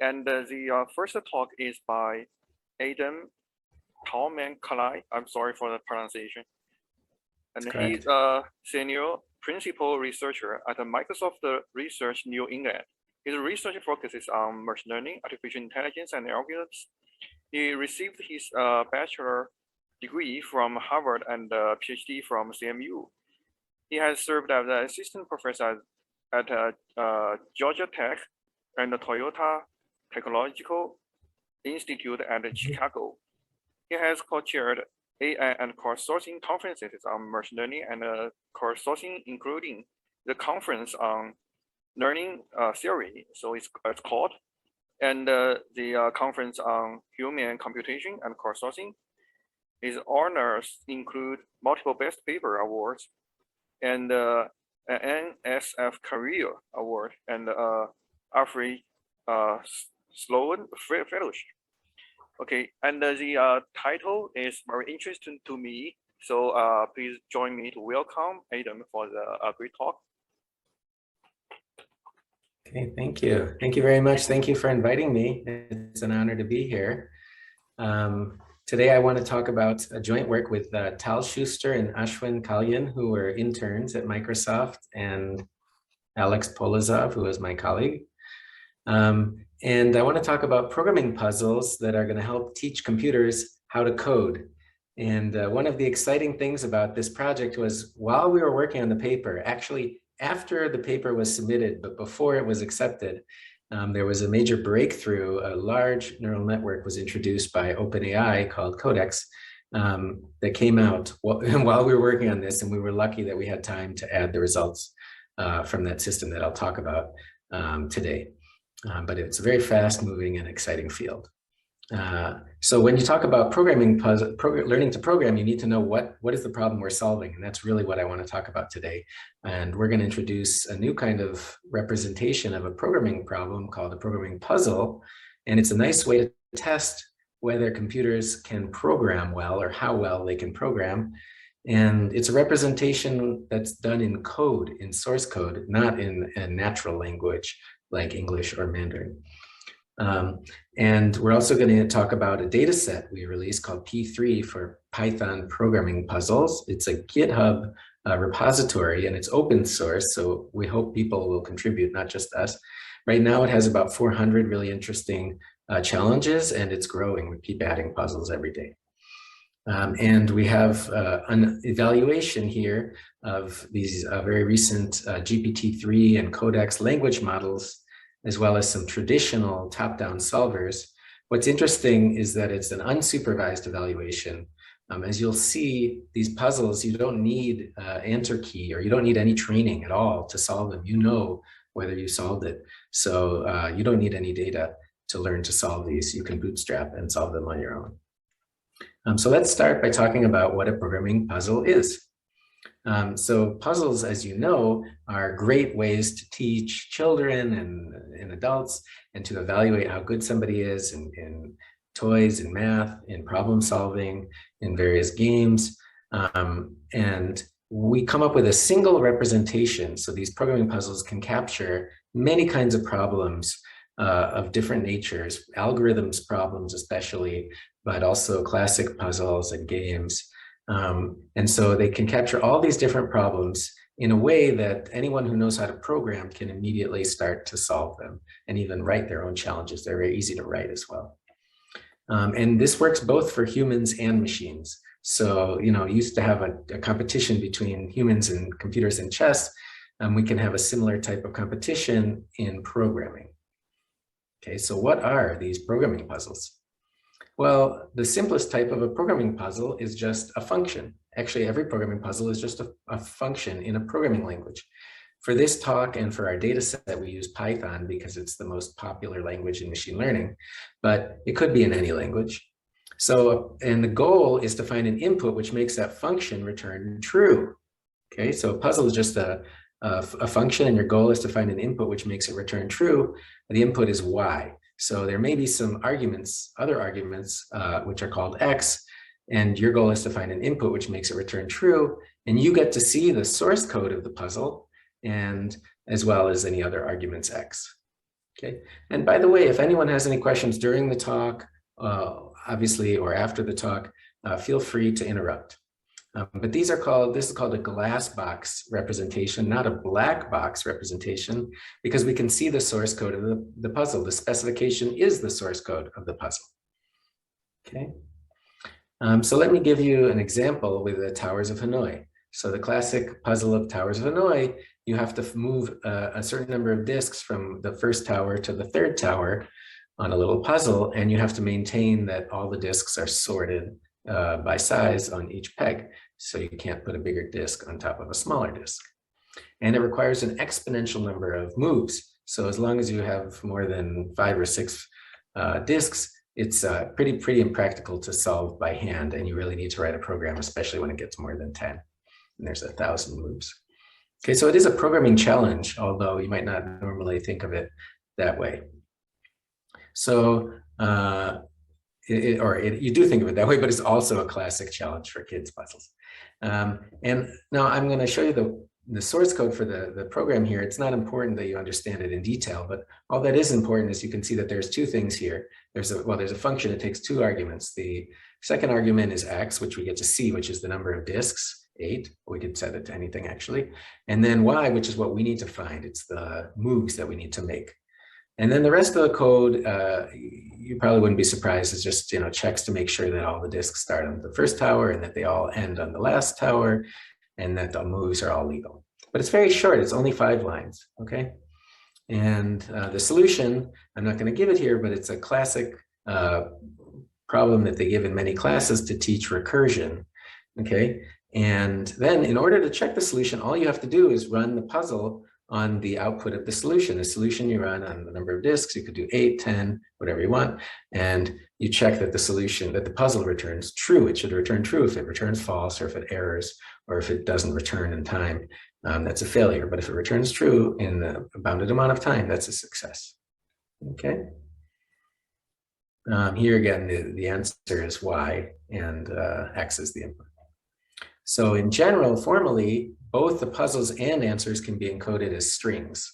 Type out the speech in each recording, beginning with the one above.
And the first talk is by Adam Kalai. I'm sorry for the pronunciation. And he's a senior principal researcher at the Microsoft Research New England. His research focuses on machine learning, artificial intelligence, and algorithms. He received his bachelor degree from Harvard and a PhD from CMU. He has served as an assistant professor at Georgia Tech and the Toyota Technological Institute at Chicago. He has co-chaired AI and crowdsourcing conferences on machine learning and crowdsourcing, including the conference on learning theory, so it's called, and the conference on human computation and crowdsourcing. His honors include multiple Best Paper awards and an NSF Career Award and Alfred Sloan Fellowship. Okay, and the title is very interesting to me. So please join me to welcome Adam for the great talk. Okay, thank you. Thank you very much. Thank you for inviting me. It's an honor to be here. Today, I want to talk about a joint work with Tal Schuster and Ashwin Kalyan, who were interns at Microsoft, and Alex Polozov, who is my colleague. And I want to talk about programming puzzles that are going to help teach computers how to code. And one of the exciting things about this project was while we were working on the paper, actually after the paper was submitted, but before it was accepted, there was a major breakthrough. A large neural network was introduced by OpenAI called Codex that came out while we were working on this, and we were lucky that we had time to add the results from that system that I'll talk about today. But it's a very fast-moving and exciting field. So when you talk about programming learning to program, you need to know what is the problem we're solving, and that's really what I want to talk about today. And we're going to introduce a new kind of representation of a programming problem called a programming puzzle, and it's a nice way to test whether computers can program well or how well they can program. And it's a representation that's done in code, in source code, not in a natural language like English or Mandarin. And we're also going to talk about a data set we released called P3 for Python programming puzzles. It's a GitHub repository, and it's open source, so we hope people will contribute, not just us. Right now it has about 400 really interesting challenges, and it's growing. We keep adding puzzles every day. And we have an evaluation here of these very recent GPT-3 and Codex language models, as well as some traditional top-down solvers. What's interesting is that it's an unsupervised evaluation. As you'll see, these puzzles, you don't need answer key, or you don't need any training at all to solve them. You know whether you solved it. So you don't need any data to learn to solve these. You can bootstrap and solve them on your own. So let's start by talking about what a programming puzzle is. So puzzles, as you know, are great ways to teach children and adults, and to evaluate how good somebody is in toys, in math, in problem solving, in various games. And we come up with a single representation. So these programming puzzles can capture many kinds of problems of different natures, algorithms problems especially, but also classic puzzles and games. And so they can capture all these different problems in a way that anyone who knows how to program can immediately start to solve them and even write their own challenges. They're very easy to write as well. And this works both for humans and machines. So, you know, used to have a competition between humans and computers in chess. We can have a similar type of competition in programming. Okay, so what are these programming puzzles? Well, the simplest type of a programming puzzle is just a function. Actually, every programming puzzle is just a function in a programming language. For this talk and for our data set, we use Python because it's the most popular language in machine learning, but it could be in any language. So, and the goal is to find an input which makes that function return true. Okay, so a puzzle is just a function, and your goal is to find an input which makes it return true. The input is y. So there may be some arguments, other arguments, which are called x, and your goal is to find an input which makes it return true, and you get to see the source code of the puzzle, and as well as any other arguments x. Okay. And by the way, if anyone has any questions during the talk, obviously, or after the talk, feel free to interrupt. But this is called a glass box representation, not a black box representation, because we can see the source code of the puzzle. The specification is the source code of the puzzle. Okay. So let me give you an example with the Towers of Hanoi. So the classic puzzle of Towers of Hanoi, you have to move a certain number of discs from the first tower to the third tower on a little puzzle, and you have to maintain that all the discs are sorted by size on each peg. So you can't put a bigger disc on top of a smaller disc. And it requires an exponential number of moves. So as long as you have more than 5 or 6 discs, it's pretty impractical to solve by hand, and you really need to write a program, especially when it gets more than 10. And there's 1,000 moves. Okay, so it is a programming challenge, although you might not normally think of it that way. So, you do think of it that way, but it's also a classic challenge for kids' puzzles. And now I'm going to show you the source code for the program here. It's not important that you understand it in detail, but all that is important is you can see that there's 2 things here. There's a function that takes 2 arguments. The second argument is x, which we get to see, which is the number of disks, 8. We could set it to anything actually. And then y, which is what we need to find. It's the moves that we need to make. And then the rest of the code, you probably wouldn't be surprised, is just checks to make sure that all the disks start on the first tower and that they all end on the last tower, and that the moves are all legal. But it's very short. It's only 5 lines. Okay. And the solution, I'm not going to give it here, but it's a classic problem that they give in many classes to teach recursion. Okay. And then in order to check the solution, all you have to do is run the puzzle on the output of the solution. The solution you run on the number of disks, you could do 8, 10, whatever you want. And you check that the puzzle returns true. It should return true. If it returns false, or if it errors, or if it doesn't return in time, that's a failure. But if it returns true in the bounded amount of time, that's a success. Okay. Here again, the answer is y, and x is the input. So in general, formally, both the puzzles and answers can be encoded as strings.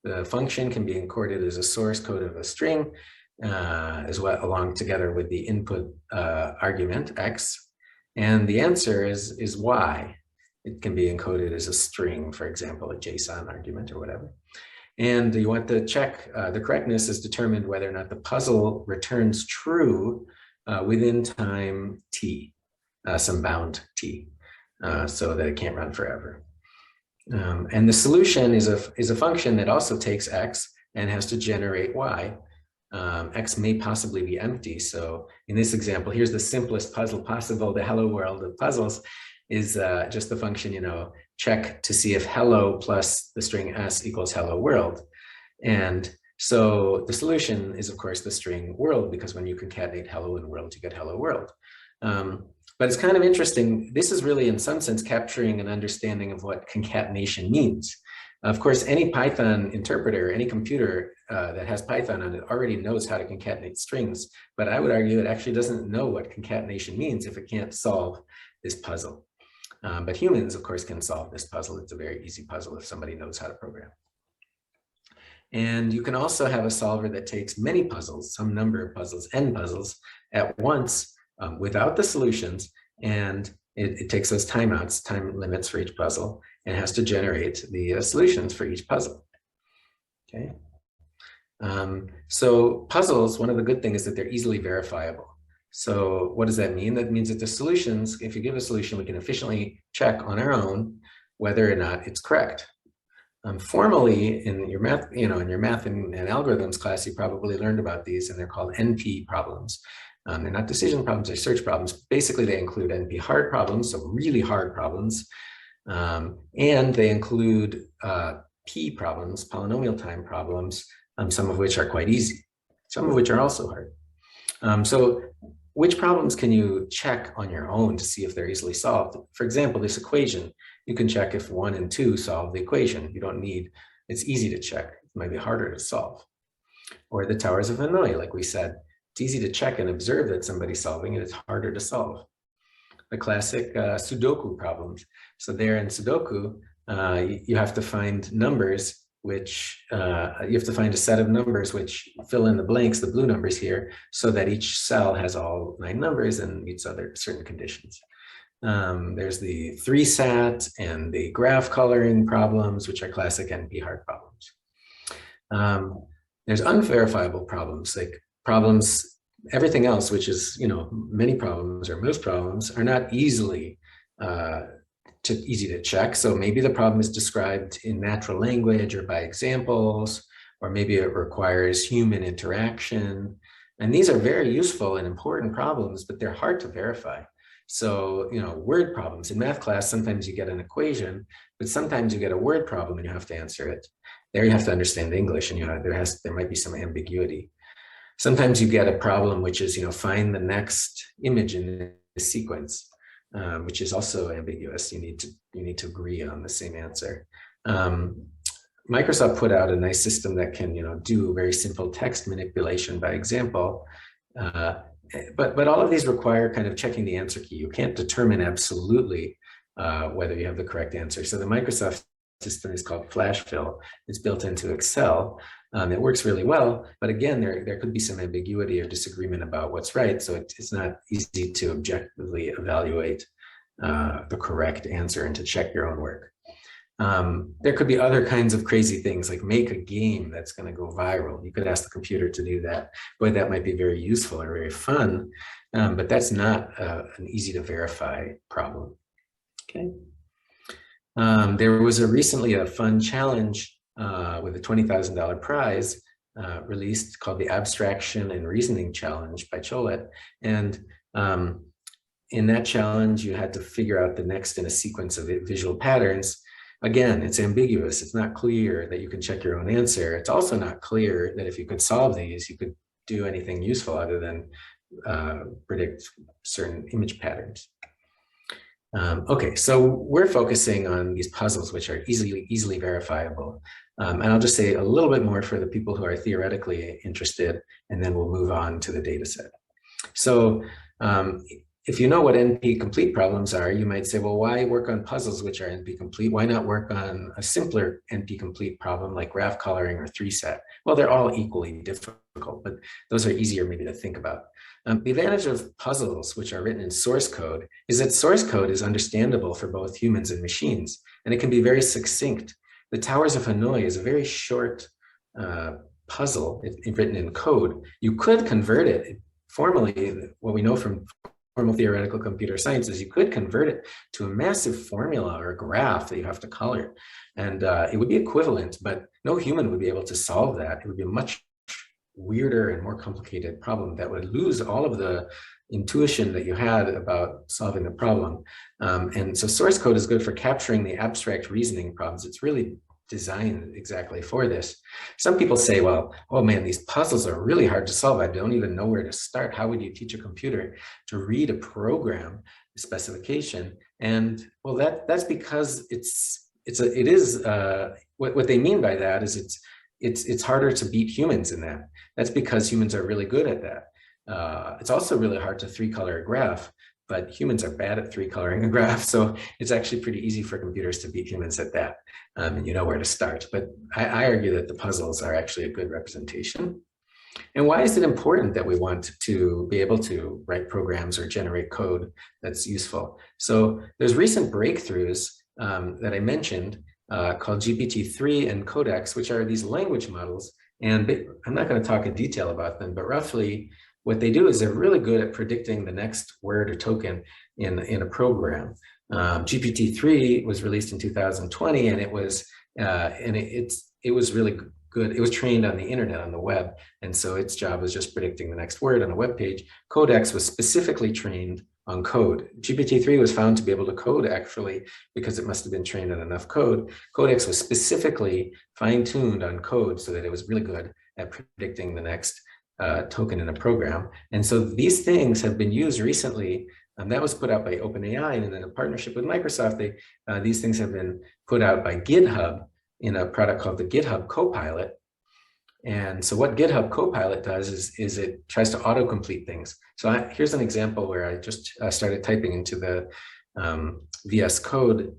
The function can be encoded as a source code of a string, as well, along together with the input argument, x. And the answer is y. It can be encoded as a string, for example, a JSON argument or whatever. And you want to check the correctness is determined whether or not the puzzle returns true within time t, some bound t. So that it can't run forever. And the solution is a function that also takes x and has to generate y. X may possibly be empty. So in this example, here's the simplest puzzle possible. The hello world of puzzles is just the function, check to see if hello plus the string s equals hello world. And so the solution is, of course, the string world, because when you concatenate hello and world, you get hello world. But it's kind of interesting. This is really, in some sense, capturing an understanding of what concatenation means. Of course, any Python interpreter, any computer that has Python on it already knows how to concatenate strings. But I would argue it actually doesn't know what concatenation means if it can't solve this puzzle. But humans, of course, can solve this puzzle. It's a very easy puzzle if somebody knows how to program. And you can also have a solver that takes many puzzles, some number of puzzles, n puzzles at once, without the solutions, and it takes those timeouts, time limits for each puzzle, and has to generate the solutions for each puzzle. Okay. So puzzles, one of the good things is that they're easily verifiable. So what does that mean? That means that the solutions, if you give a solution, we can efficiently check on our own whether or not it's correct. Formally, in your math, in your math and algorithms class, you probably learned about these, and they're called NP problems. They're not decision problems, they're search problems. Basically, they include NP hard problems, so really hard problems, and they include P problems, polynomial time problems, some of which are quite easy, some of which are also hard. So which problems can you check on your own to see if they're easily solved? For example, this equation, you can check if 1 and 2 solve the equation. You don't need, it's easy to check. It might be harder to solve. Or the Towers of Hanoi, like we said, it's easy to check and observe that somebody's solving it. It's harder to solve. The classic Sudoku problems. So there in Sudoku, you have to find numbers which you have to find a set of numbers which fill in the blanks, the blue numbers here, so that each cell has all 9 numbers and meets other certain conditions. There's the 3-SAT and the graph coloring problems, which are classic NP-hard problems. There's unverifiable problems, like problems, everything else, which is, many problems or most problems are not easy to check. So maybe the problem is described in natural language or by examples, or maybe it requires human interaction. And these are very useful and important problems, but they're hard to verify. So, word problems in math class, sometimes you get an equation, but sometimes you get a word problem and you have to answer it. There you have to understand English, and there might be some ambiguity. Sometimes you get a problem which is, find the next image in the sequence, which is also ambiguous. You need to agree on the same answer. Microsoft put out a nice system that can, do very simple text manipulation by example. But all of these require kind of checking the answer key. You can't determine absolutely whether you have the correct answer. So the Microsoft system is called FlashFill. It's built into Excel. It works really well, but again, there could be some ambiguity or disagreement about what's right. So it's not easy to objectively evaluate the correct answer and to check your own work. There could be other kinds of crazy things, like make a game that's going to go viral. You could ask the computer to do that. Boy, that might be very useful or very fun, but that's not an easy to verify problem. Okay. There was recently a fun challenge with a $20,000 prize released called the Abstraction and Reasoning Challenge by Cholet. And in that challenge, you had to figure out the next in a sequence of visual patterns. Again, it's ambiguous. It's not clear that you can check your own answer. It's also not clear that if you could solve these, you could do anything useful other than predict certain image patterns. Okay, so we're focusing on these puzzles, which are easily verifiable. And I'll just say a little bit more for the people who are theoretically interested, and then we'll move on to the data set. So if you know what NP-complete problems are, you might say, well, why work on puzzles which are NP-complete? Why not work on a simpler NP-complete problem like graph coloring or 3-SAT? Well, they're all equally difficult, but those are easier maybe to think about. The advantage of puzzles, which are written in source code, is that source code is understandable for both humans and machines, and it can be very succinct. The Towers of Hanoi is a very short puzzle written in code. You could convert it formally. What we know from formal theoretical computer science is you could convert it to a massive formula or a graph that you have to color. And it would be equivalent, but no human would be able to solve that. It would be a much weirder and more complicated problem that would lose all of the intuition that you had about solving the problem. And so source code is good for capturing the abstract reasoning problems. It's really designed exactly for this. Some people say, well, oh man, these puzzles are really hard to solve. I don't even know where to start. How would you teach a computer to read a program specification? And well, that's because what they mean by that is it's harder to beat humans in that. That's because humans are really good at that. It's also really hard to 3-color a graph, but humans are bad at 3-coloring a graph. So it's actually pretty easy for computers to beat humans at that. And you know where to start. But I argue that the puzzles are actually a good representation. And why is it important that we want to be able to write programs or generate code that's useful? So there's recent breakthroughs that I mentioned called GPT-3 and Codex, which are these language models. And I'm not going to talk in detail about them, but roughly what they do is they're really good at predicting the next word or token in a program. GPT-3 was released in 2020, and it was really good. It was trained on the internet, on the web, and so its job was just predicting the next word on a web page. Codex was specifically trained on code. GPT-3 was found to be able to code actually because it must have been trained on enough code. Codex was specifically fine-tuned on code so that it was really good at predicting the next token in a program. And so these things have been used recently. That was put out by OpenAI, and in a partnership with Microsoft, these things have been put out by GitHub in a product called the GitHub Copilot. And so what GitHub Copilot does is it tries to autocomplete things. So here's an example where I just started typing into the VS Code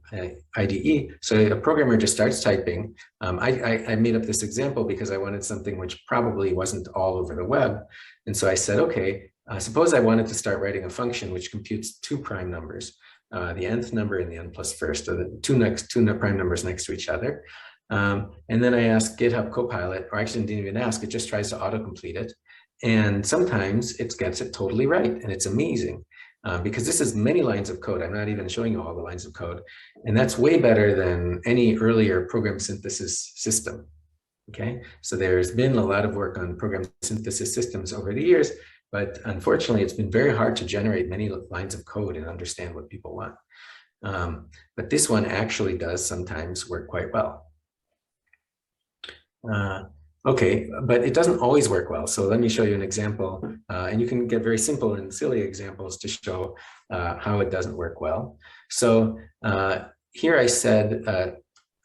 IDE. So a programmer just starts typing. I made up this example because I wanted something which probably wasn't all over the web. And so I said, okay, suppose I wanted to start writing a function which computes two prime numbers, the nth number and the n plus first, or the two prime numbers next to each other. And then I asked GitHub Copilot, or actually didn't even ask, it just tries to autocomplete it. And sometimes it gets it totally right, and it's amazing. Because this is many lines of code. I'm not even showing you all the lines of code. And that's way better than any earlier program synthesis system. Okay, so there's been a lot of work on program synthesis systems over the years, but unfortunately, it's been very hard to generate many lines of code and understand what people want. But this one actually does sometimes work quite well. Okay, but it doesn't always work well. So let me show you an example, and you can get very simple and silly examples to show how it doesn't work well. So here I said,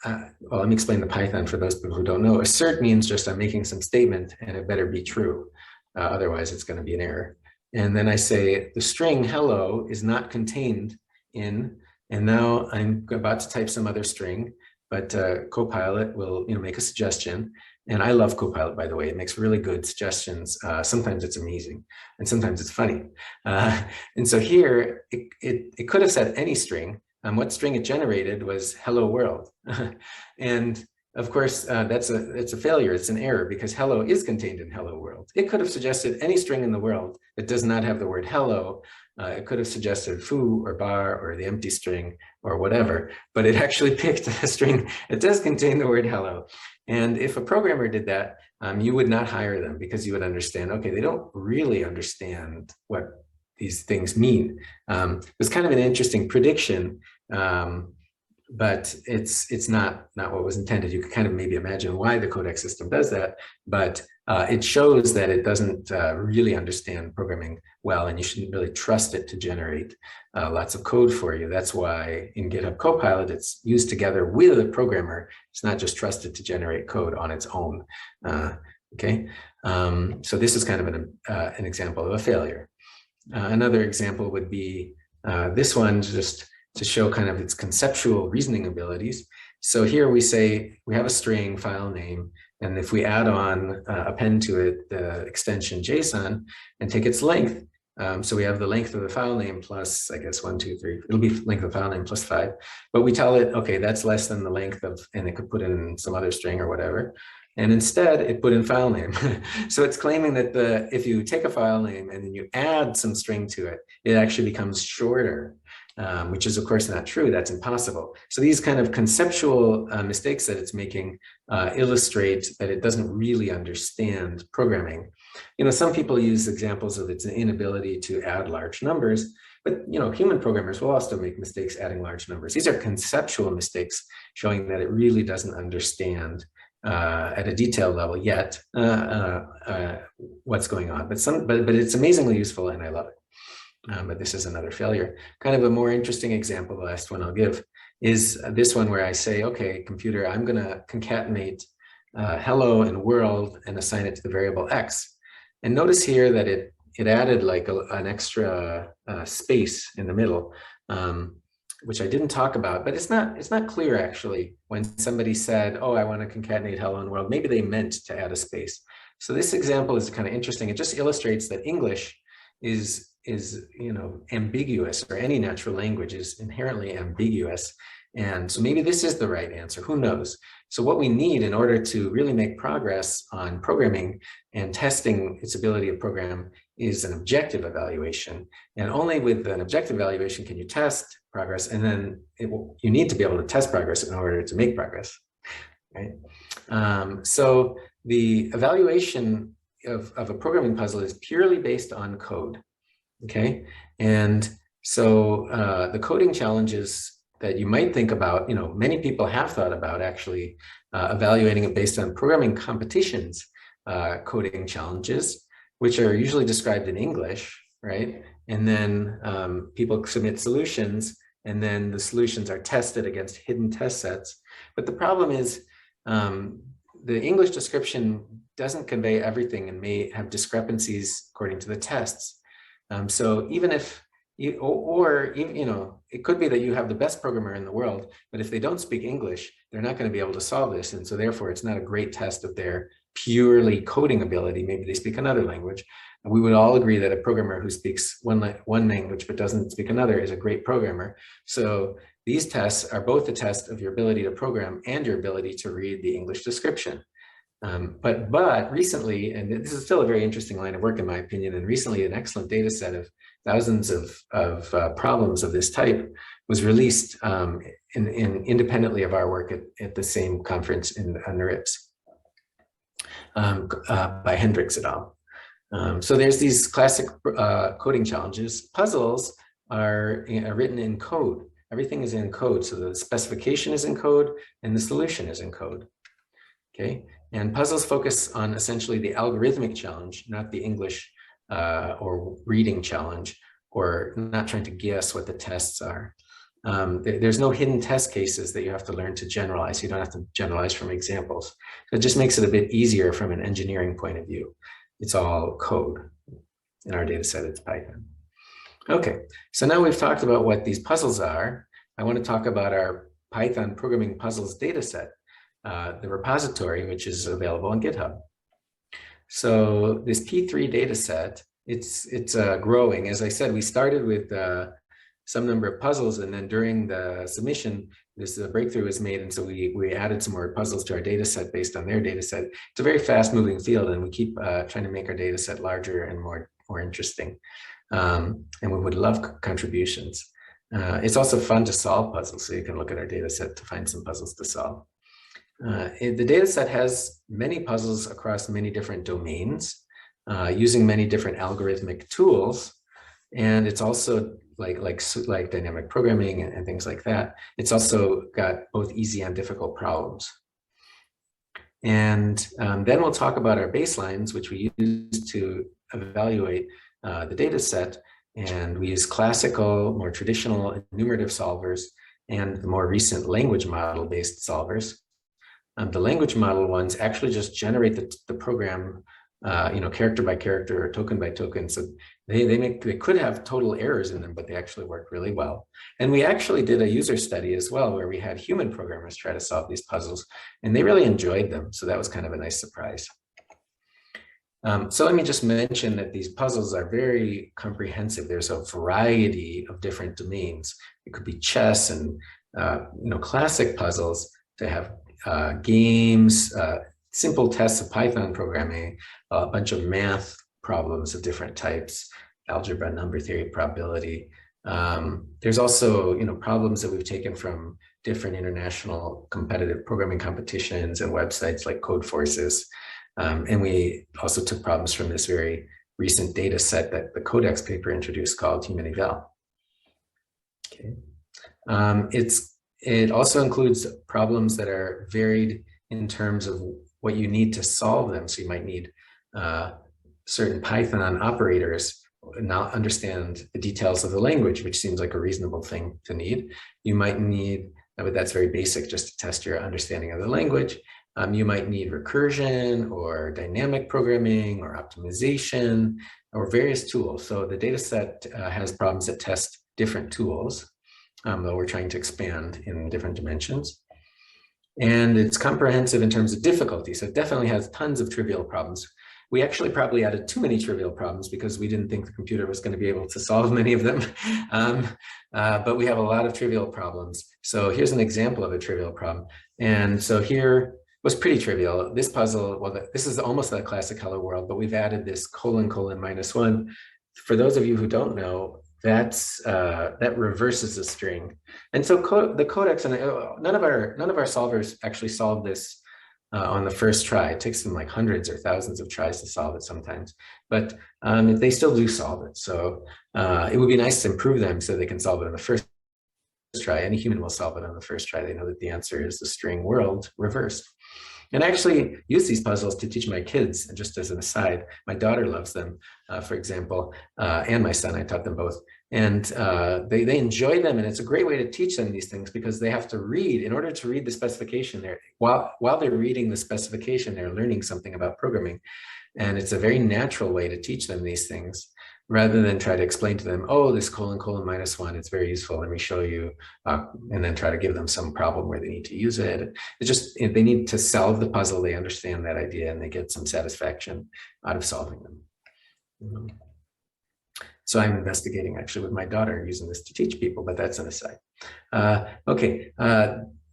well, let me explain the Python for those people who don't know. Assert means just I'm making some statement and it better be true. Otherwise, it's going to be an error. And then I say the string hello is not contained in, and now I'm about to type some other string, but Copilot will make a suggestion. And I love Copilot, by the way. It makes really good suggestions. Sometimes it's amazing, and sometimes it's funny. And so here, it could have said any string. What string it generated was hello world. And of course, it's a failure. It's an error because hello is contained in hello world. It could have suggested any string in the world that does not have the word hello. It could have suggested foo or bar or the empty string or whatever, but it actually picked a string that does contain the word hello. And if a programmer did that, you would not hire them because you would understand, okay, they don't really understand what these things mean. It was kind of an interesting prediction, but it's not what was intended. You could kind of maybe imagine why the Codex system does that, but it shows that it doesn't really understand programming well, and you shouldn't really trust it to generate lots of code for you. That's why in GitHub Copilot, it's used together with a programmer. It's not just trusted to generate code on its own. Okay, so this is kind of an example of a failure. Another example would be this one, just to show kind of its conceptual reasoning abilities. So here we say we have a string file name, and if we add on append to it the extension JSON and take its length, so we have the length of the file name plus, I guess, 1, 2, 3, it'll be length of file name plus 5, but we tell it, okay, that's less than the length of, and it could put in some other string or whatever. And instead it put in file name. So it's claiming that if you take a file name and then you add some string to it, it actually becomes shorter. Which is of course not true, that's impossible. So these kind of conceptual mistakes that it's making illustrate that it doesn't really understand programming. Some people use examples of its inability to add large numbers, but human programmers will also make mistakes adding large numbers. These are conceptual mistakes showing that it really doesn't understand at a detailed level yet what's going on. But it's amazingly useful and I love it. But this is another failure. Kind of a more interesting example, the last one I'll give, is this one where I say, okay, computer, I'm going to concatenate hello and world and assign it to the variable x. And notice here that it added like an extra space in the middle, which I didn't talk about, but it's not clear actually when somebody said, oh, I want to concatenate hello and world, maybe they meant to add a space. So this example is kind of interesting. It just illustrates that English is ambiguous, or any natural language is inherently ambiguous. And so maybe this is the right answer, who knows? So what we need in order to really make progress on programming and testing its ability to program is an objective evaluation. And only with an objective evaluation can you test progress, and then you need to be able to test progress in order to make progress, right? So the evaluation of a programming puzzle is purely based on code. Okay, and so the coding challenges that you might think about, many people have thought about actually evaluating it based on programming competitions, coding challenges, which are usually described in English, right? And then people submit solutions, and then the solutions are tested against hidden test sets. But the problem is the English description doesn't convey everything and may have discrepancies according to the tests. So even if or it could be that you have the best programmer in the world, but if they don't speak English, they're not going to be able to solve this. And so therefore, it's not a great test of their purely coding ability. Maybe they speak another language. And we would all agree that a programmer who speaks one language but doesn't speak another is a great programmer. So these tests are both a test of your ability to program and your ability to read the English description. But recently, and this is still a very interesting line of work in my opinion, and recently an excellent data set of thousands of problems of this type was released independently of our work at the same conference in NeurIPS by Hendricks et al. So there's these classic coding challenges. Puzzles are written in code. Everything is in code. So the specification is in code and the solution is in code. Okay, and puzzles focus on essentially the algorithmic challenge, not the English or reading challenge, or not trying to guess what the tests are. There's no hidden test cases that you have to learn to generalize. You don't have to generalize from examples. So it just makes it a bit easier from an engineering point of view. It's all code. In our data set, it's Python. Okay, so now we've talked about what these puzzles are. I want to talk about our Python programming puzzles data set, the repository, which is available on GitHub. So this P3 data set, it's growing. As I said, we started with some number of puzzles, and then during the submission, this breakthrough was made, and so we added some more puzzles to our data set based on their data set. It's a very fast-moving field, and we keep trying to make our data set larger and more interesting. And we would love contributions. It's also fun to solve puzzles, so you can look at our data set to find some puzzles to solve. The data set has many puzzles across many different domains, using many different algorithmic tools. And it's also like dynamic programming and things like that. It's also got both easy and difficult problems. And then we'll talk about our baselines, which we use to evaluate the data set. And we use classical, more traditional enumerative solvers and the more recent language model-based solvers. The language model ones actually just generate the program, character by character or token by token. So they could have total errors in them, but they actually work really well. And we actually did a user study as well, where we had human programmers try to solve these puzzles, and they really enjoyed them. So that was kind of a nice surprise. So let me just mention that these puzzles are very comprehensive. There's a variety of different domains. It could be chess and classic puzzles to have games, simple tests of Python programming, a bunch of math problems of different types, algebra, number theory, probability. There's also problems that we've taken from different international competitive programming competitions and websites like Codeforces. And we also took problems from this very recent data set that the Codex paper introduced called Human Eval. Okay. It also includes problems that are varied in terms of what you need to solve them. So you might need certain Python operators, not understand the details of the language, which seems like a reasonable thing to need. You might need, but that's very basic, just to test your understanding of the language. You might need recursion or dynamic programming or optimization or various tools. So the data set has problems that test different tools, though we're trying to expand in different dimensions. And it's comprehensive in terms of difficulty. So it definitely has tons of trivial problems. We actually probably added too many trivial problems because we didn't think the computer was going to be able to solve many of them. But we have a lot of trivial problems. So here's an example of a trivial problem. And so here was pretty trivial. This puzzle, well, this is almost a classic Hello World, but we've added this : -1. For those of you who don't know, that reverses a string. And so the Codex, and none of our solvers actually solve this on the first try. It takes them like hundreds or thousands of tries to solve it sometimes, but they still do solve it. So it would be nice to improve them so they can solve it on the first try. Any human will solve it on the first try. They know that the answer is the string world reversed. And I actually use these puzzles to teach my kids, just as an aside. My daughter loves them, for example, and my son. I taught them both. And they enjoy them, and it's a great way to teach them these things because they have to read. In order to read the specification, while they're reading the specification, they're learning something about programming. And it's a very natural way to teach them these things. rather than try to explain to them, oh, this colon minus one, it's very useful, let me show you, and then try to give them some problem where they need to use it. It's just, they need to solve the puzzle, they understand that idea, and they get some satisfaction out of solving them. So I'm investigating actually with my daughter using this to teach people, but that's an aside. Okay,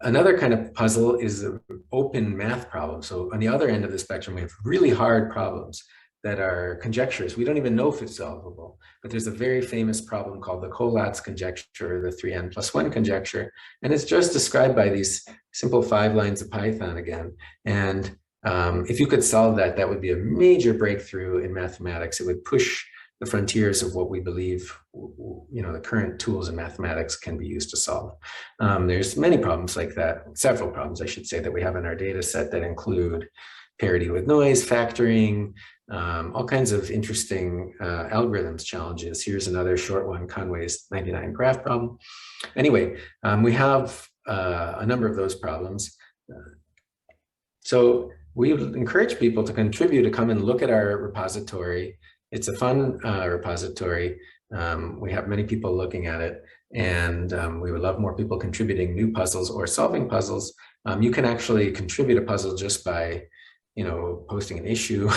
another kind of puzzle is an open math problem. So on the other end of the spectrum, we have really hard problems that are conjectures. We don't even know if it's solvable, but there's a very famous problem called the Collatz conjecture, the 3n+1 conjecture. And it's just described by these simple 5 lines of Python again. And if you could solve that, that would be a major breakthrough in mathematics. It would push the frontiers of what we believe, the current tools in mathematics can be used to solve. There's many problems like that, several problems, I should say, that we have in our data set that include parity with noise, factoring, all kinds of interesting algorithms challenges. Here's another short one, Conway's 99 graph problem. Anyway, we have a number of those problems. So we encourage people to contribute, to come and look at our repository. It's a fun repository. We have many people looking at it, and we would love more people contributing new puzzles or solving puzzles. You can actually contribute a puzzle just by posting an issue,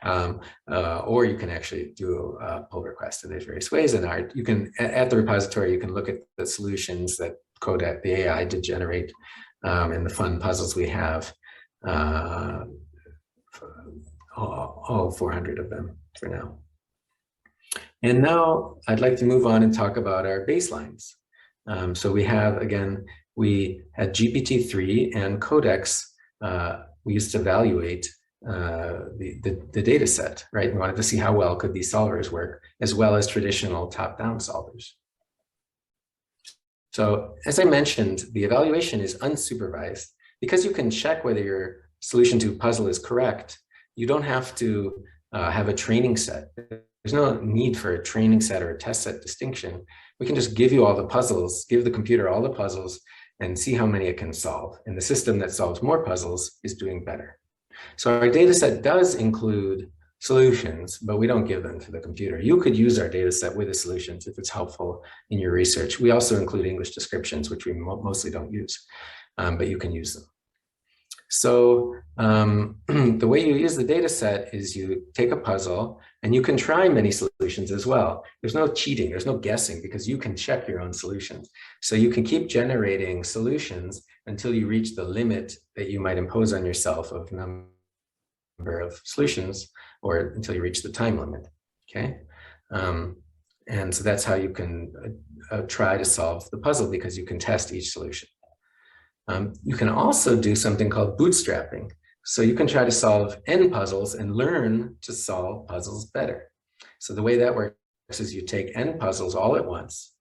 or you can actually do a pull request. And there's various ways. And you can, at the repository, you can look at the solutions that Codex, the AI, did generate, and the fun puzzles we have, all 400 of them for now. And now I'd like to move on and talk about our baselines. So we have, again, we had GPT-3 and Codex. We used to evaluate the data set, right? We wanted to see how well could these solvers work, as well as traditional top-down solvers. So as I mentioned, the evaluation is unsupervised. Because you can check whether your solution to a puzzle is correct, you don't have to have a training set. There's no need for a training set or a test set distinction. We can just give you all the puzzles, give the computer all the puzzles, and see how many it can solve. And the system that solves more puzzles is doing better. So our data set does include solutions, but we don't give them to the computer. You could use our data set with the solutions if it's helpful in your research. We also include English descriptions, which we mostly don't use, but you can use them. So the way you use the data set is you take a puzzle and you can try many solutions as well. There's no cheating, there's no guessing, because you can check your own solutions. So you can keep generating solutions until you reach the limit that you might impose on yourself of number of solutions, or until you reach the time limit, okay? And so that's how you can try to solve the puzzle, because you can test each solution. You can also do something called bootstrapping. So you can try to solve n puzzles and learn to solve puzzles better. So the way that works is you take n puzzles all at once.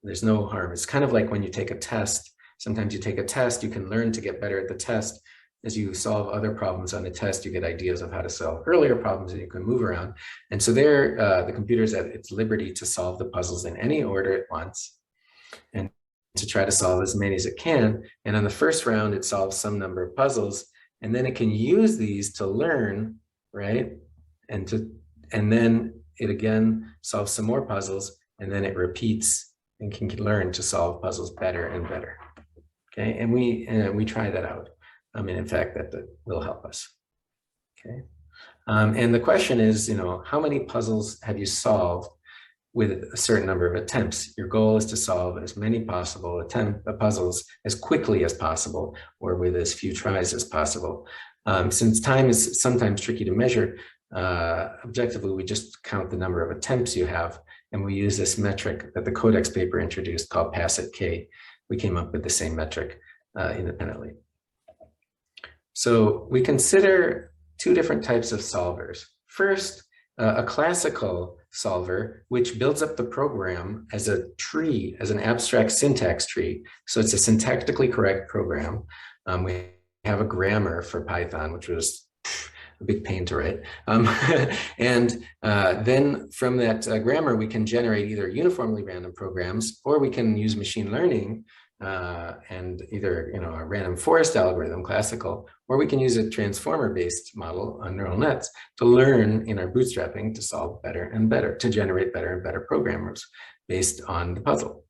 There's no harm. It's kind of like when you take a test. Sometimes you take a test, you can learn to get better at the test. As you solve other problems on the test, you get ideas of how to solve earlier problems, and you can move around. And so there, the computer's at its liberty to solve the puzzles in any order at once, and to try to solve as many as it can. And on the first round, it solves some number of puzzles, and then it can use these to learn, right? And then it again solves some more puzzles, and then it repeats and can learn to solve puzzles better and better. Okay, and we try that out. And in fact, that will help us. Okay, and the question is, how many puzzles have you solved with a certain number of attempts? Your goal is to solve as many possible puzzles as quickly as possible, or with as few tries as possible. Since time is sometimes tricky to measure, objectively, we just count the number of attempts you have, and we use this metric that the Codex paper introduced called PASIT-K. We came up with the same metric independently. So we consider two different types of solvers. First, a classical solver, which builds up the program as a tree, as an abstract syntax tree. So it's a syntactically correct program. We have a grammar for Python, which was a big pain to write. And then from that grammar, we can generate either uniformly random programs, or we can use machine learning and either a random forest algorithm, classical, or we can use a transformer-based model on neural nets to learn in our bootstrapping to solve better and better, to generate better and better programmers based on the puzzle.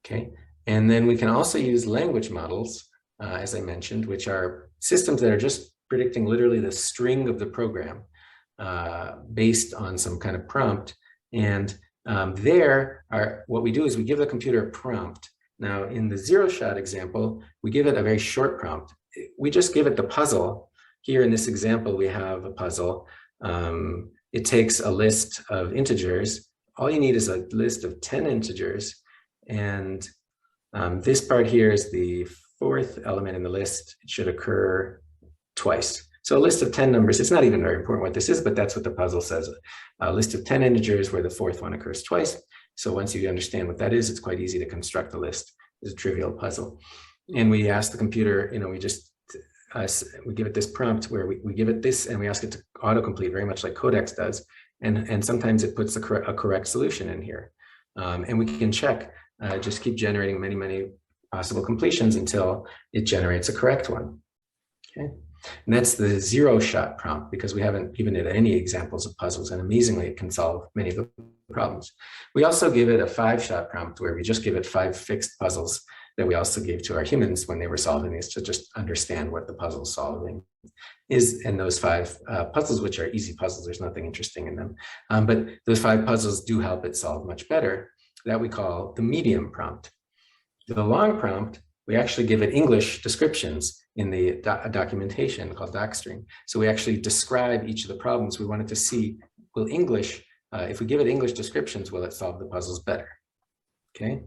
Okay, and then we can also use language models, as I mentioned, which are systems that are just predicting literally the string of the program based on some kind of prompt. And what we do is we give the computer a prompt. Now, in the zero-shot example, we give it a very short prompt. We just give it the puzzle. Here in this example, we have a puzzle. It takes a list of integers. All you need is a list of 10 integers. And this part here is the fourth element in the list. It should occur twice. So a list of 10 numbers, it's not even very important what this is, but that's what the puzzle says. A list of 10 integers where the fourth one occurs twice. So once you understand what that is, it's quite easy to construct a list. It's a trivial puzzle. And we ask the computer, we give it this prompt where we give it this and we ask it to autocomplete very much like Codex does. And sometimes it puts a correct solution in here. And we can check, just keep generating many, many possible completions until it generates a correct one. Okay. And that's the zero-shot prompt because we haven't given it any examples of puzzles, and amazingly, it can solve many of the problems. We also give it a 5-shot prompt where we just give it 5 fixed puzzles that we also gave to our humans when they were solving these to just understand what the puzzle solving is. And those 5 puzzles, which are easy puzzles, there's nothing interesting in them. But those 5 puzzles do help it solve much better. That we call the medium prompt. The long prompt, we actually give it English descriptions in the documentation called docstring. So we actually describe each of the problems. We wanted to see, will English, if we give it English descriptions, will it solve the puzzles better? Okay.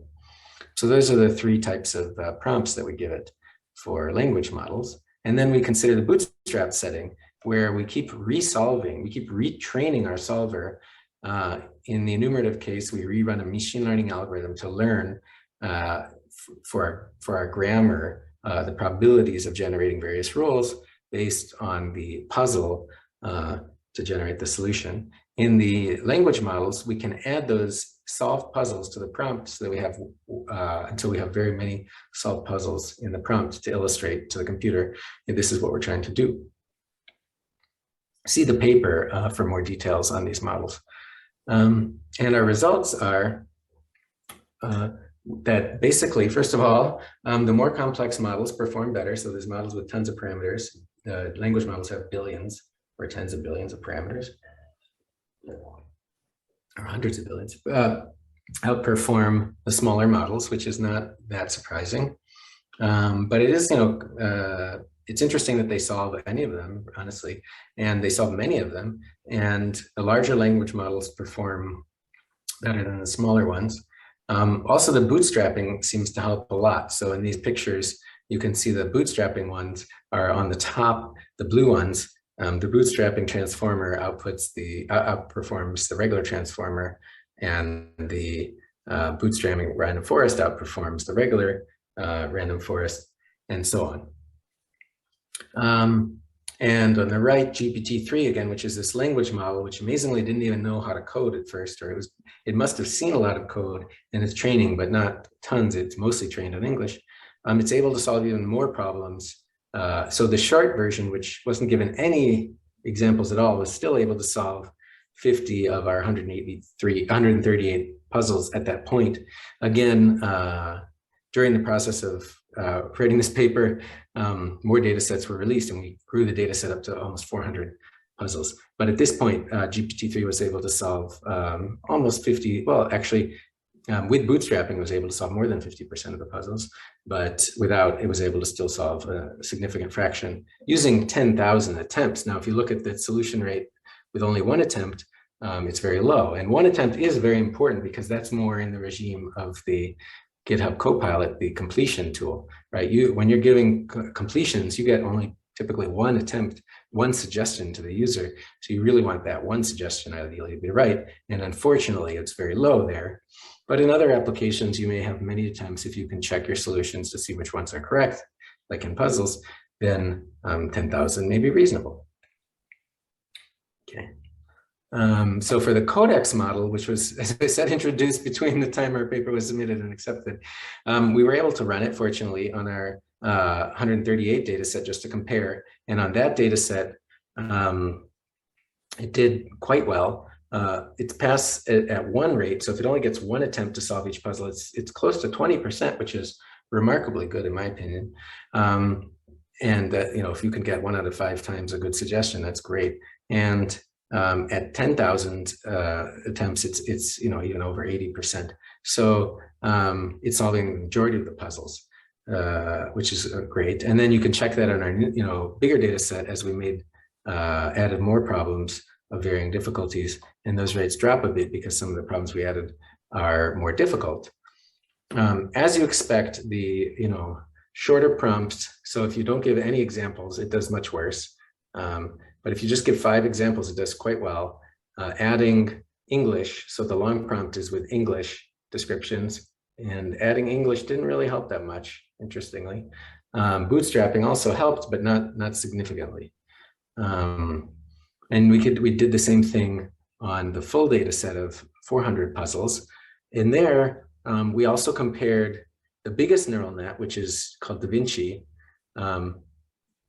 So those are the 3 types of prompts that we give it for language models. And then we consider the bootstrap setting where we keep resolving, we keep retraining our solver. In the enumerative case, we rerun a machine learning algorithm to learn for our grammar the probabilities of generating various rules based on the puzzle to generate the solution. In the language models, we can add those solved puzzles to the prompt so that we have until we have very many solved puzzles in the prompt to illustrate to the computer, and this is what we're trying to do. See the paper for more details on these models. And our results are that basically, first of all, the more complex models perform better. So there's models with tons of parameters. Language models have billions or tens of billions of parameters, or hundreds of billions. Outperform the smaller models, which is not that surprising. But it is, it's interesting that they solve any of them, honestly, and they solve many of them. And the larger language models perform better than the smaller ones. Also, the bootstrapping seems to help a lot. So in these pictures, you can see the bootstrapping ones are on the top, the blue ones. The bootstrapping transformer outperforms the regular transformer, and the bootstrapping random forest outperforms the regular random forest, and so on. And on the right, GPT-3 again, which is this language model, which amazingly didn't even know how to code at first, or it must have seen a lot of code in its training, but not tons. It's mostly trained on English. It's able to solve even more problems. So the short version, which wasn't given any examples at all, was still able to solve 50 of our 138 puzzles at that point. Again, during the process of creating this paper, more data sets were released, and we grew the data set up to almost 400 puzzles. But at this point, GPT-3 was able to solve almost 50, well, actually, with bootstrapping, it was able to solve more than 50% of the puzzles, but without, it was able to still solve a significant fraction using 10,000 attempts. Now, if you look at the solution rate with only 1 attempt, it's very low. And 1 attempt is very important because that's more in the regime of the GitHub Copilot, the completion tool, right? When you're giving completions, you get only typically 1 attempt, 1 suggestion to the user. So you really want that 1 suggestion ideally to be right. And unfortunately, it's very low there. But in other applications, you may have many attempts. If you can check your solutions to see which ones are correct, like in puzzles, then 10,000 may be reasonable. Okay. So for the Codex model, which was, as I said, introduced between the time our paper was submitted and accepted, we were able to run it, fortunately, on our 138 data set just to compare. And on that data set, it did quite well. It's passed at one rate. So if it only gets one attempt to solve each puzzle, it's close to 20%, which is remarkably good in my opinion. And that, if you can get 1 out of 5 times a good suggestion, that's great. And at 10,000 attempts, it's even over 80%. So it's solving the majority of the puzzles, which is great. And then you can check that on our bigger data set as we added more problems of varying difficulties, and those rates drop a bit because some of the problems we added are more difficult. As you expect, the shorter prompts. So if you don't give any examples, it does much worse. But if you just give 5 examples, it does quite well. Adding English, so the long prompt is with English descriptions, and adding English didn't really help that much, interestingly. Bootstrapping also helped, but not significantly. And we did the same thing on the full data set of 400 puzzles. In there, we also compared the biggest neural net, which is called DaVinci,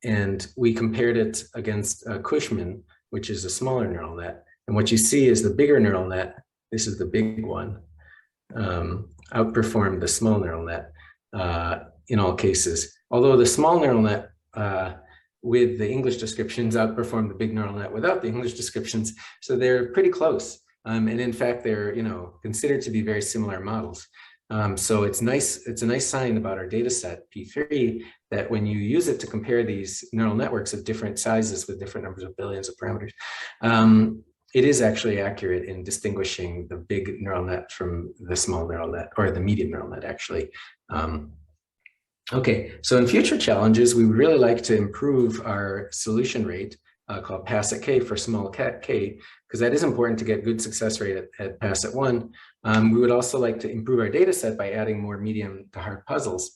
and we compared it against Cushman, which is a smaller neural net. And what you see is the bigger neural net, this is the big one, outperformed the small neural net in all cases. Although the small neural net with the English descriptions outperformed the big neural net without the English descriptions. So they're pretty close. And in fact, they're considered to be very similar models. So it's a nice sign about our data set, P3, that when you use it to compare these neural networks of different sizes with different numbers of billions of parameters, it is actually accurate in distinguishing the big neural net from the small neural net, or the medium neural net, actually. Okay, so in future challenges, we would really like to improve our solution rate called pass at K for small k, because that is important to get good success rate at pass at 1. We would also like to improve our data set by adding more medium to hard puzzles.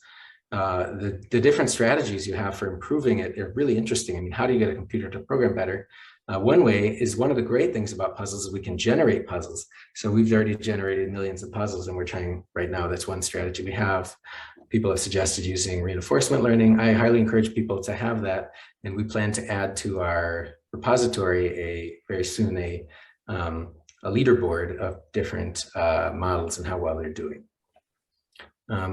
The different strategies you have for improving it are really interesting. I mean, how do you get a computer to program better? One way is, one of the great things about puzzles is we can generate puzzles. So we've already generated millions of puzzles, and we're trying right now, that's one strategy we have. People have suggested using reinforcement learning. I highly encourage people to have that, and we plan to add to our repository very soon a leaderboard of different models and how well they're doing.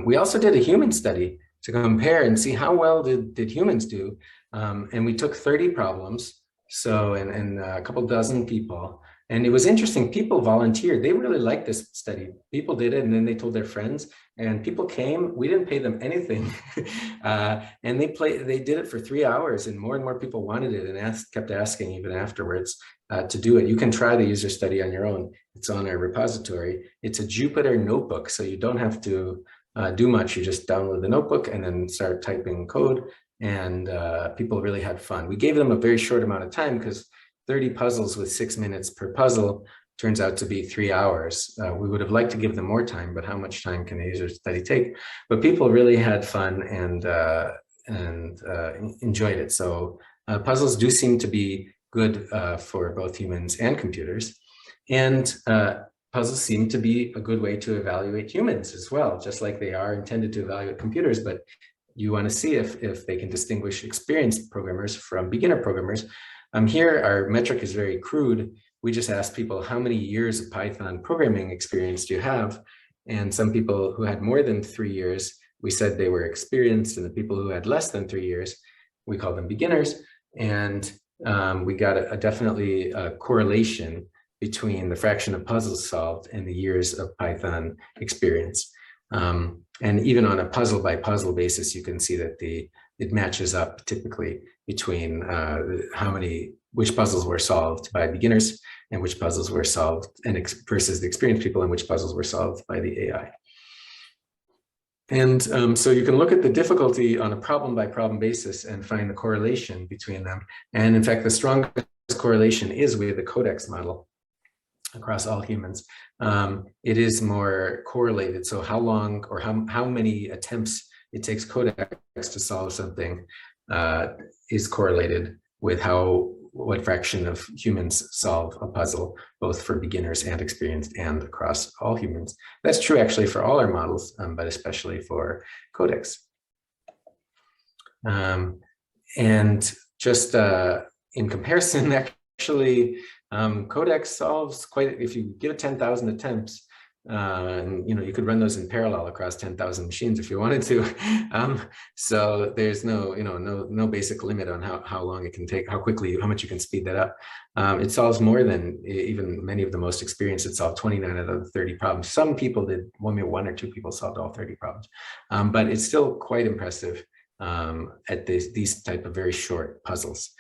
We also did a human study to compare and see how well did humans do, and we took 30 problems, so and a couple dozen people. And it was interesting, people volunteered. They really liked this study. People did it, and then they told their friends, and people came. We didn't pay them anything. And they did it for 3 hours, and more people wanted it and kept asking even afterwards to do it. You can try the user study on your own. It's on our repository. It's a Jupyter notebook, so you don't have to do much. You just download the notebook and then start typing code, and people really had fun. We gave them a very short amount of time, because 30 puzzles with 6 minutes per puzzle turns out to be 3 hours. We would have liked to give them more time, but how much time can a user study take? But people really had fun and enjoyed it. So puzzles do seem to be good for both humans and computers. And puzzles seem to be a good way to evaluate humans as well, just like they are intended to evaluate computers. But you want to see if they can distinguish experienced programmers from beginner programmers. Here, our metric is very crude. We just asked people, how many years of Python programming experience do you have? And some people who had more than 3 years, we said they were experienced, and the people who had less than 3 years, we call them beginners. And we got definitely a correlation between the fraction of puzzles solved and the years of Python experience. And even on a puzzle by puzzle basis, you can see that it matches up typically between which puzzles were solved by beginners and which puzzles were solved versus the experienced people, and which puzzles were solved by the AI. And so you can look at the difficulty on a problem by problem basis and find the correlation between them. And in fact, the strongest correlation is with the Codex model across all humans. It is more correlated. So how long or how many attempts it takes Codex to solve something is correlated with how what fraction of humans solve a puzzle, both for beginners and experienced and across all humans. That's true actually for all our models, but especially for Codex. And just in comparison, actually, Codex solves quite, if you give it 10,000 attempts, and you could run those in parallel across 10,000 machines if you wanted to. So there's no basic limit on how long it can take, how much you can speed that up. It solves more than even many of the most experienced. It solved 29 out of the 30 problems. Some people did, one or two people solved all 30 problems, but it's still quite impressive at these type of very short puzzles.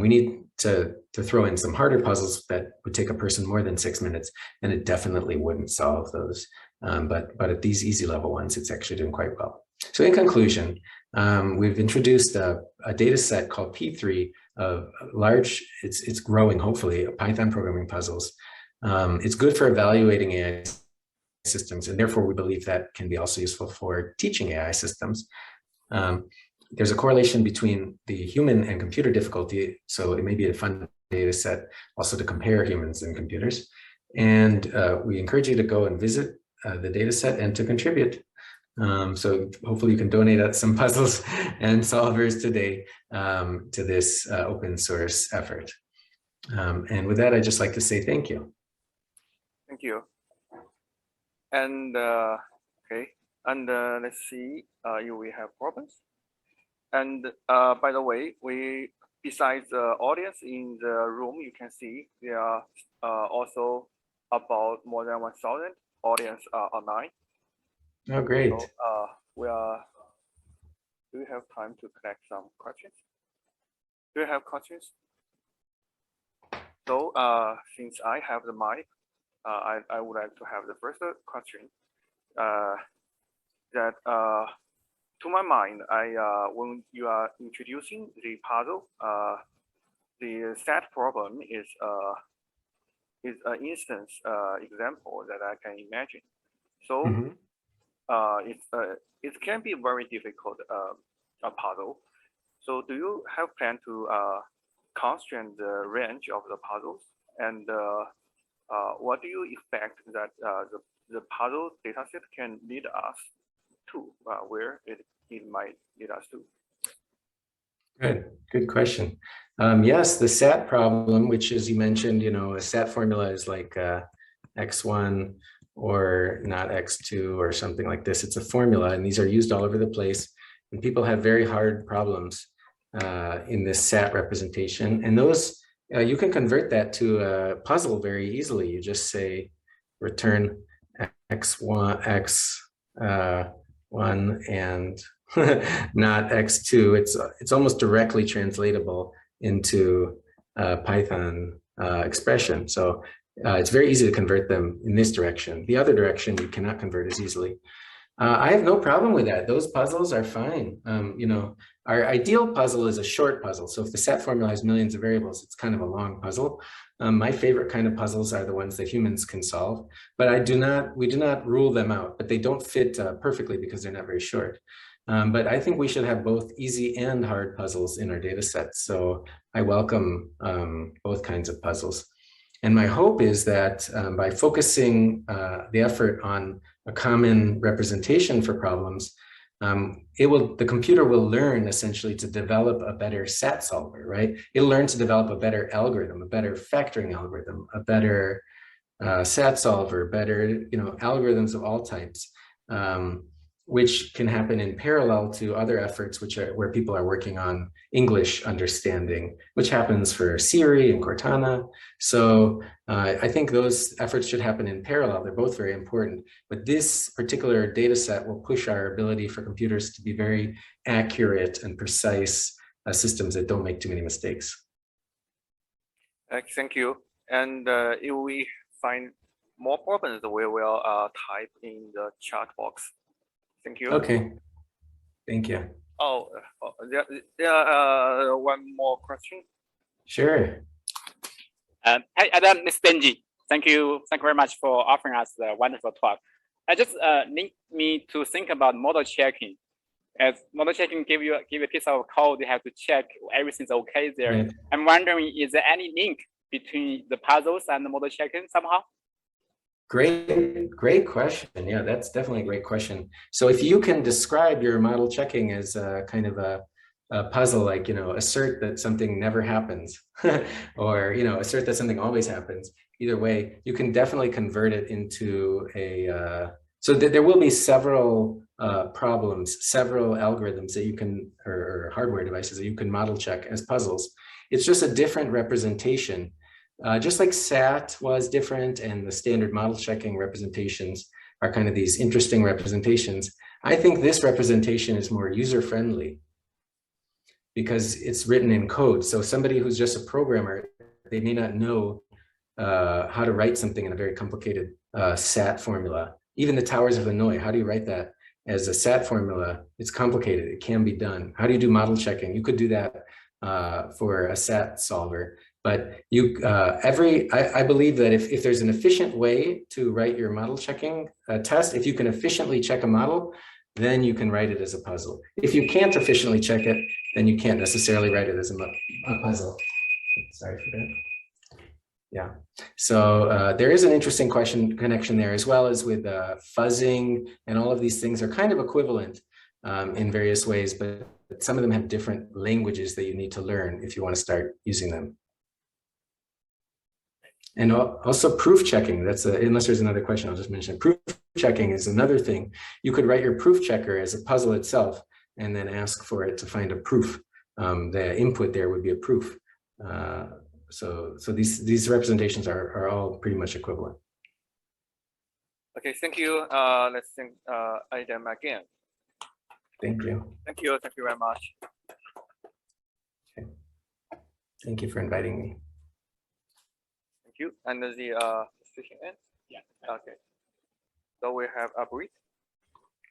We need to throw in some harder puzzles that would take a person more than 6 minutes, and it definitely wouldn't solve those. But at these easy level ones, it's actually doing quite well. So in conclusion, we've introduced a data set called P3 of large, it's growing, hopefully, Python programming puzzles. It's good for evaluating AI systems, and therefore we believe that can be also useful for teaching AI systems. There's a correlation between the human and computer difficulty, so it may be a fun data set also to compare humans and computers. And we encourage you to go and visit the data set and to contribute. So hopefully you can donate some puzzles and solvers today to this open source effort. And with that, I'd just like to say thank you. Thank you. And okay, and let's see, we have problems. And by the way, besides the audience in the room, you can see there are also about more than 1,000 audience online. Oh, great. So, do you have time to collect some questions? Do you have questions? So since I have the mic, I would like to have the first question. That to my mind, when you are introducing the puzzle, the set problem is an instance example that I can imagine. So it can be very difficult a puzzle. So do you have plan to constrain the range of the puzzles, and what do you expect that the puzzle dataset can lead us to, where it might lead us to? Good question. Yes, the SAT problem, which, as you mentioned, a SAT formula is like X1 or not X2 or something like this. It's a formula, and these are used all over the place. And people have very hard problems in this SAT representation. And those, you can convert that to a puzzle very easily. You just say return X1, X1 and not X2. It's almost directly translatable into Python expression. So it's very easy to convert them in this direction. The other direction you cannot convert as easily. I have no problem with that. Those puzzles are fine. Our ideal puzzle is a short puzzle. So if the SAT formula has millions of variables, it's kind of a long puzzle. My favorite kind of puzzles are the ones that humans can solve, but we do not rule them out, but they don't fit perfectly because they're not very short. But I think we should have both easy and hard puzzles in our data sets. So I welcome both kinds of puzzles. And my hope is that by focusing the effort on a common representation for problems, the computer will learn essentially to develop a better SAT solver, right? It'll learn to develop a better algorithm, a better factoring algorithm, a better SAT solver, better algorithms of all types, which can happen in parallel to other efforts where people are working on English understanding, which happens for Siri and Cortana. So I think those efforts should happen in parallel. They're both very important, but this particular data set will push our ability for computers to be very accurate and precise systems that don't make too many mistakes. Thank you. And if we find more problems, we will type in the chat box. Thank you. Okay. Thank you. Oh, there one more question. Sure. Hi, Adam, Ms. Benji. Thank you very much for offering us the wonderful talk. I just need me to think about model checking. as model checking give you a piece of code, you have to check everything's okay there. Right. I'm wondering, is there any link between the puzzles and the model checking somehow? Great question. Yeah, that's definitely a great question. So if you can describe your model checking as a kind of a puzzle, like, assert that something never happens, or, assert that something always happens. Either way, you can definitely convert it into a, so there will be several problems, several algorithms that you can, or hardware devices that you can model check as puzzles. It's just a different representation. Just like SAT was different and the standard model checking representations are kind of these interesting representations, I think this representation is more user-friendly because it's written in code. So somebody who's just a programmer, they may not know how to write something in a very complicated SAT formula. Even the towers of Hanoi, how do you write that as a SAT formula? It's complicated, it can be done. How do you do model checking? You could do that for a SAT solver. But I believe that if there's an efficient way to write your model checking test, if you can efficiently check a model, then you can write it as a puzzle. If you can't efficiently check it, then you can't necessarily write it as a puzzle. Sorry for that. Yeah, so there is an interesting connection there, as well as with fuzzing, and all of these things are kind of equivalent in various ways, but some of them have different languages that you need to learn if you want to start using them. And also proof checking, unless there's another question, I'll just mention proof checking is another thing. You could write your proof checker as a puzzle itself and then ask for it to find a proof. The input there would be a proof. So these representations are all pretty much equivalent. Okay, thank you. Let's thank Adam again. Thank you. Thank you very much. Okay. Thank you for inviting me. Thank you. And the session ends? Yeah. Okay. So we have a brief.